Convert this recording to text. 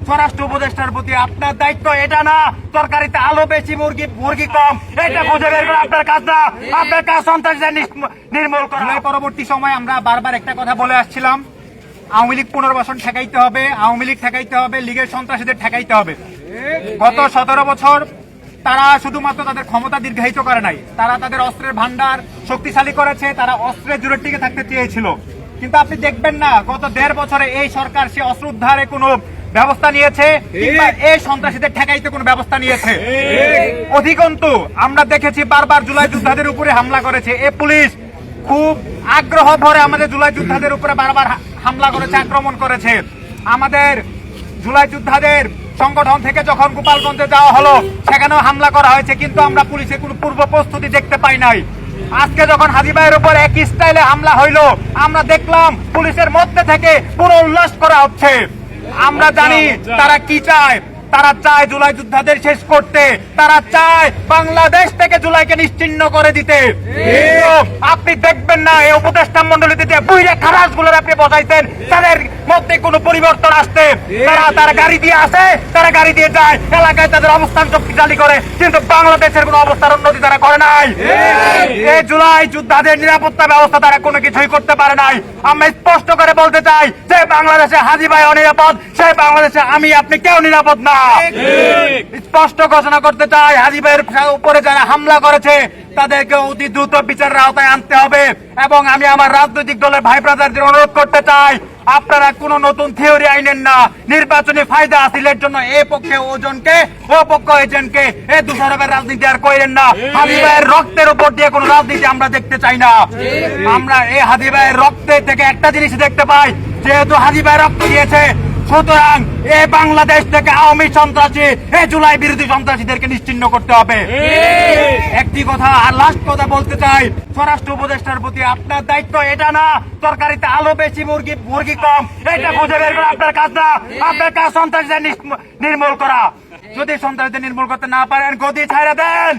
স্বরাষ্ট্র উপদেষ্টার প্রতি আপনার দায়িত্ব এটা না তরকারিতে আলো বেশি মুরগি কম, এটা খুঁজে বের করে আপনার কাজ না। আপনার কাজ সন্ত্রাসীদের নির্মূল করা। পরবর্তী সময় আমরা বারবার একটা কথা বলে আসছিলাম, আওয়ামী লীগ পুনর্বাসন ঠেকাইতে হবে, আওয়ামী লীগ ঠেকাইতে হবে, লীগের সন্ত্রাসীদের ঠেকাইতে হবে। গত 17 বছর তারা শুধুমাত্র তাদের ক্ষমতা দীর্ঘায়িত করে নাই, তারা তাদের অস্ত্রের ভান্ডার শক্তিশালী করেছে, তারা অস্ত্রের জোরে টিকে থাকতে চেয়েছিল। কিন্তু আপনি দেখবেন না গত 1.5 বছরে এই সরকার সে অস্ত্র উদ্ধারে কোনো ব্যবস্থা নিয়েছে কিংবা এই সন্ত্রাসীদের ঠেকাইতে কোনো ব্যবস্থা নিয়েছে? অধিকন্তু আমরা দেখেছি বারবার জুলাই যোদ্ধাদের উপরে হামলা করেছে। এই পুলিশ খুব আগ্রহ ভরে আমাদের জুলাই যোদ্ধাদের উপরে বারবার হামলা করেছে, আক্রমণ করেছে। আমাদের জুলাই যোদ্ধাদের সংগঠন থেকে যখন গোপালগঞ্জে যাওয়া হলো সেখানেও হামলা করা হয়েছে, কিন্তু আমরা পুলিশের কোনো পূর্ব প্রস্তুতি দেখতে পাই নাই। আজকে যখন হাজী ভাইয়ের উপর এক স্টাইলে হামলা হইলো আমরা দেখলাম পুলিশের মধ্যে থেকে পুরো উল্লাস করা হচ্ছে। আমরা জানি তারা কি চায়, তারা চায় জুলাই যোদ্ধাদের শেষ করতে, তারা চায় বাংলাদেশ থেকে জুলাইকে নিশ্চিহ্ন করে দিতে। আপনি দেখবেন না এই উপদেষ্টা মন্ডলীতে যে বুইরা খারাজ গুলোর আপনি বসাইছেন তাদের মধ্যে কোনো পরিবর্তন আসছে। তারা গাড়ি দিয়ে আসে, তারা গাড়ি দিয়ে যায়, এলাকায় তাদের অবস্থান শক্তিশালী করে, কিন্তু বাংলাদেশের কোনো অবস্থার উন্নতি তারা করে নাই। এই জুলাই যোদ্ধাদের নিরাপত্তা ব্যবস্থা তারা কোনো কিছুই করতে পারে নাই। আমরা স্পষ্ট করে বলতে চাই যে বাংলাদেশে হাজী ভাই অনিরাপদ, সে বাংলাদেশে আমি আপনি কেউ নিরাপদ না। স্পষ্ট ঘোষণা করতে চাই হাজী ভাইয়ের উপরে যারা হামলা করেছে তাদেরকে অতি দ্রুত বিচারের আওতায় আনতে হবে। এবং আমি আমার রাজনৈতিক দলের ভাই ব্রাদারদের অনুরোধ করতে চাই, আপনারা কোন নতুন থিওরি আইনেন না। নির্বাচনী ফায়দা হাসিলের জন্য এ পক্ষে ওজনকে, ও পক্ষ এজেন্টকে এ দোষারোপের রাজনীতি আর করেন না। হাজী ভাইয়ের রক্তের উপর দিয়ে কোন রাজনীতি আমরা দেখতে চাই না। আমরা এই হাজী ভাইয়ের রক্তে থেকে একটা জিনিস দেখতে পাই, যেহেতু হাজী ভাই রক্ত দিয়েছে সুতরাং এই বাংলাদেশ থেকে আওয়ামী সন্ত্রাসী, এই জুলাই বিরোধী সন্ত্রাসীদেরকে নিশ্চিহ্ন করতে হবে। একটি কথা আর লাস্ট কথা বলতে চাই, স্বরাষ্ট্র উপদেষ্টার প্রতি আপনার দায়িত্ব এটা না তরকারিতে আলো বেশি মুরগি কম, এটা খুঁজে বের করা আপনার কাজ না। আপনার কাজ সন্ত্রাসীদের নির্মূল করা। যদি সন্ত্রাসীদের নির্মূল করতে না পারেন গদি ছাইড়া দেন।